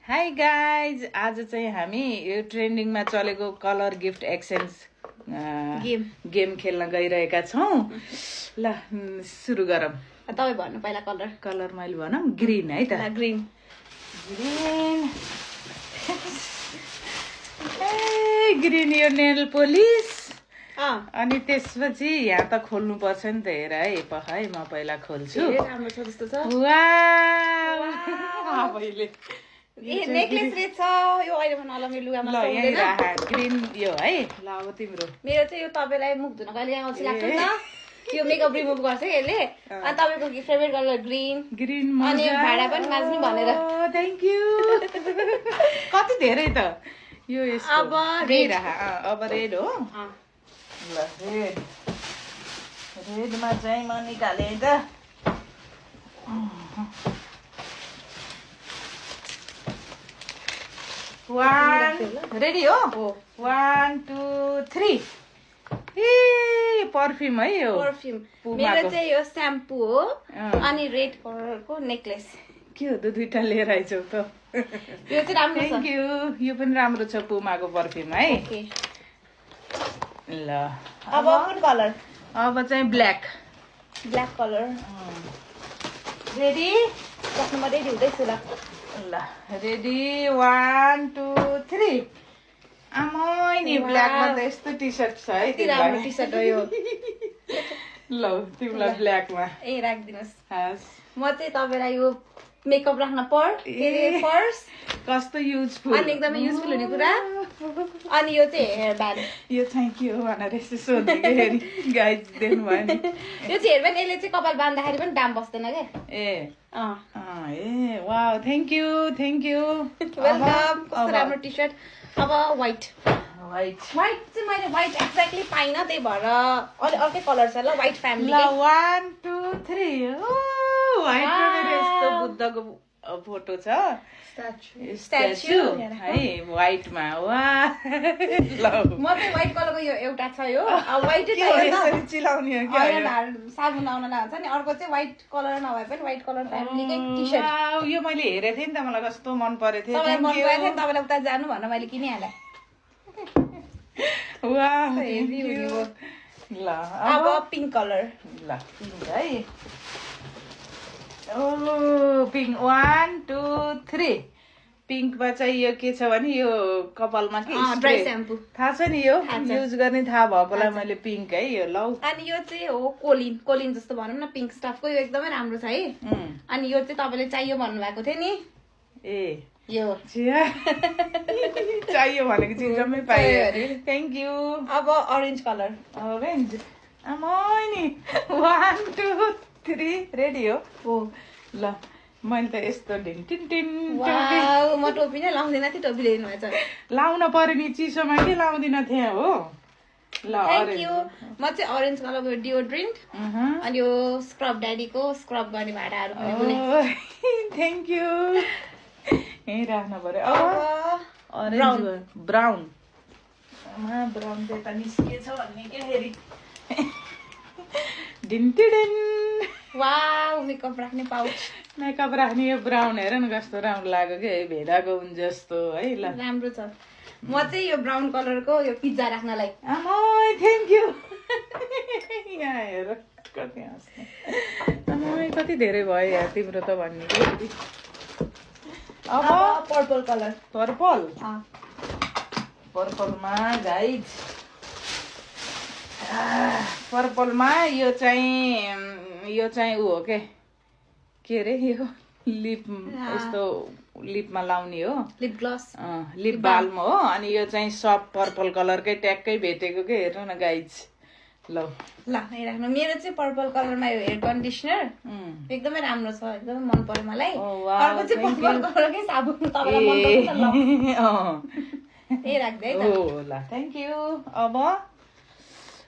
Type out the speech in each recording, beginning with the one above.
Hi guys, आज चाहिँ हामी यो ट्रेन्डिङमा चलेको कलर गिफ्ट एक्सचेन्ज गेम खेल्न गइरहेका छौँ। ल सुरु गरौँ। तपाईँ भन्नु पहिला कलर। कलर मैले भनौँ ग्रिन है त। ग्रिन ग्रिन ग्रिन यो नेल पोलिस। अनि त्यसपछि यहाँ त खोल्नु पर्छ नि त। हेर है पख है, म पहिला खोल्छु। राम्रो छ जस्तो छ। पहिले नेकलेस रहेछ यो। अहिले भन्न होला मेरो लुगामा ल यहाँ ग्रिन यो है। ल अब तिम्रो। मेरो चाहिँ यो तपाईलाई मुख धुन कहिले आउँछ लाग्छ नि त। यो मेकअप रिमुभ गर्छ यसले। अनि तपाईको फेभरेट कलर ग्रिन। ग्रिन अनि भाडा पनि माझ्नु भनेर। Thank you. कति धेरै त यो यसको। अब रेड। अब रेड हो। ल रेड। रेडमा चाहिँ म निकाले त। रेडी हो। 1 2 3। ए परफ्युम है यो। परफ्युम मेरो चाहिँ यो स्याम्पू हो। अनि रेड कलरको नेकलेस। के हो त दुईटा लिएर आइछौ त। यो चाहिँ राम्रो छ। Thank you. यो पनि राम्रो छ पुमाको परफ्युम है। ल अब कुन कलर? अब चाहिँ ब्ल्याक। Black colour. रेडी? सक्नु म रेडी हुँदैछु ल। ल रेडी 1 2 3। आमै नि ब्ल्याकमा त यस्तो टी सर्ट छ है तिम्रो टी सर्ट हो यो। ल तिमीलाई ब्ल्याकमा ए राखिदिनुस्। हस् म चाहिँ तपाईलाई यो मेकअप राख्न पर्स कस्तो युजफुल। अनि एकदमै युजफुल हुने कुरा। अनि यो चाहिँ हेयर ब्यान्ड। यो चाहिँ के हो भनेर यसो सोधेको हेरी गाइज देख्नु भयो नि। यो चाहिँ हेयर ब्यान्ड। यसले चाहिँ कपाल बाँध्दाखेरि पनि दाम बस्दैन क्या। ए wow thank you thank you. Welcome. कस्तो राम्रो टी सर्ट। अब व्हाइट चाहिँ मैले व्हाइट एक्ज्याक्टली पाइनँ, त्यही भएर अर्कै कलर छ ल। White family. ल 1 2 3। व्हाइटमा मेरो यस्तो बुद्धको फोटो छ। स्ट्याचु है व्हाइटमा। वाह ल म चाहिँ व्हाइट कलरको यो एउटा छ यो। व्हाइट यसरी चिलाउने हो क्या। साबुन आउन लाग्छ नि। अर्को चाहिँ व्हाइट कलर नभए पनि व्हाइट कलर फ्यामिलीकै टी सर्ट। यो मैले हेरेको थिएँ नि त, मलाई कस्तो मन परेको थियो। तपाईँलाई मन परेको थियो नि, तपाईँलाई उता जानु भनेर मैले किनिहालेँ। वाह हेभी हुने हो। ल अब पिङ्क कलर। ल पिङ्क है। ओ पिङ्क 1 2 3। पिङ्कमा चाहिँ यो के छ भने यो कपालमा के ड्राई स्याम्पू थाहा छ नि। यो युज गर्ने थाहा भएकोलाई मैले पिङ्क है यो लौ। अनि यो चाहिँ हो कोलिन जस्तो भनौँ न, पिङ्क स्टफको। यो एकदमै राम्रो छ है। अनि यो चाहिँ तपाईँले चाहियो भन्नुभएको थियो नि। ए यो चाहियो भनेको चिज जम्मै पायो। Thank you. अब ऑरेंज कलर। ऑरेंज अमै नि 1 2 3 रेडी हो। ल मैले त यस्तो ढिन टिन टिन। वाउ म टोपी नै लाउँदिन थिएँ, टोपी ल्याइदिनु भएछ। लाउन पर्यो नि, चिसोमा के लाउँदिन थिएँ हो। ल थ्यांक यू। म चाहिँ ऑरेंज कलरको डियोड्रेन्ट अनि यो स्क्रब ड्याडीको स्क्रब गर्ने भाडाहरू पनि। Thank you. यही राख्नु पर्यो। अब ऑरेंज ब्राउन। ब्राउन चाहिँ त निस्किएछ भन्ने के हेरी डिन्टिडिन। वाउ मेकअप राख्ने पाउच। मेकअप राख्ने यो ब्राउन हेर न कस्तो राम्रो लाग्यो के। भेडाको उन जस्तो है। ल राम्रो छ। म चाहिँ यो ब्राउन कलरको यो पिज्जा राख्नलाई। अमै थ्यांक यू। यहाँ हेर कति हाँस्ने। अमै कति धेरै भयो यार तिम्रो त भन्ने कि। अब पर्पल कलर। पर्पलमा गाइज पर्पलमा यो चाहिँ ऊ हो के रे यो लिप यस्तो लिपमा लाउने हो। लिप ग्लस लिप बाल्म हो। अनि यो चाहिँ सब पर्पल कलरकै ट्याक्कै भेटेको के। हेर्नु न गाइज। ल राख्नु। मेरो चाहिँ पर्पल कलरमा यो हेयर कन्डिसनर एकदमै राम्रो छ, एकदमै मन पर्यो मलाई। अर्को चाहिँ पर्पल कलरकै साबुन तपाईँलाई मन पर्छ ल। ए राख्दै है त। ल थ्यांक यू। अब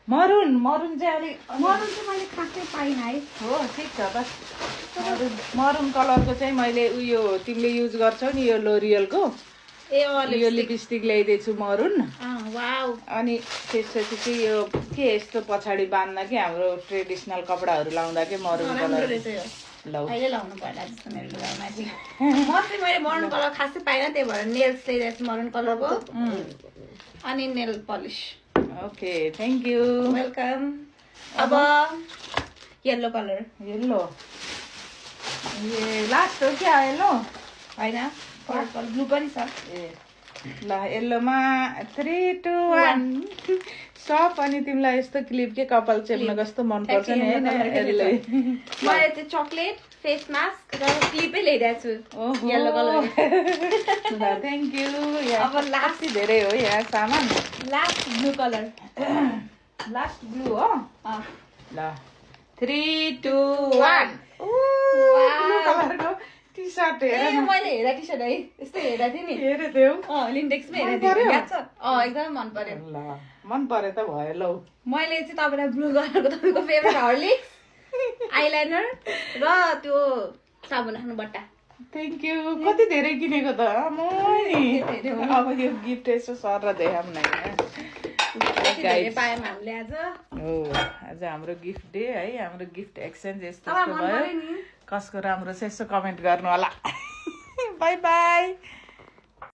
मरुन चाहिँ मैले खासै पाइनँ है। हो ठिक छ त। मरुन कलरको चाहिँ मैले उयो तिमीले युज गर्छौ नि यो लोरियलको। यो लिपस्टिक ल्याइदिएछु मरुन। वाउ। अनि त्यसपछि चाहिँ यो के यस्तो पछाडि बाँध्दा के हाम्रो ट्रेडिसनल कपडाहरू लाउँदा के मरुन कलर लौ अहिले लाउनु पर्ला जस्तो मेरो लुगामा चाहिँ मैले मरुन कलर खासै पाइनँ त्यही भएर नेल्स ल्याइरहेको छु मरुन कलरको अनि nail polish okay thank you welcome अब येल्लो कलर येल्लो ए लास्ट हो क्या येल्लो होइन पर्पल ब्लू पनि छ ए ल येल्लोमा 3 2 1 सप अनि तिमीलाई यस्तो क्लिप के कपाल चेप्न कस्तो मनपर्छ नि होइन यसले मैले त्यो चक्लेट फेस मास्क र क्लिपै ल्याइरहेको छु येल्लो कलर ल थ्याङ्क यू अब लास्ट धेरै हो यहाँ सामान last blue colour last blue हो ल 3 2 1 ब्लू कलरको टी सर्ट हेर मैले हेरेर टी सर्ट है यस्तो हेरेको थिएँ नि हेरे थियौ लिन्डेक्समै हेरेको थिएँ याद छ एकदमै मन पर्यो ल मन पर्यो त भयो लौ मैले चाहिँ तपाईँलाई ब्लू कलरको तपाईँको फेभरेट हर्लिक्स आइलाइनर र त्यो साबुन आफ्नो बट्टा थ्याङ्क यू कति धेरै किनेको त अब यो गिफ्ट यसो सर देखाऊँ न पायौँ हामीले आज हो आज हाम्रो गिफ्ट डे है हाम्रो गिफ्ट एक्सचेन्ज यस्तो भयो कसको राम्रो छ यसो कमेन्ट गर्नु होला बाई बाई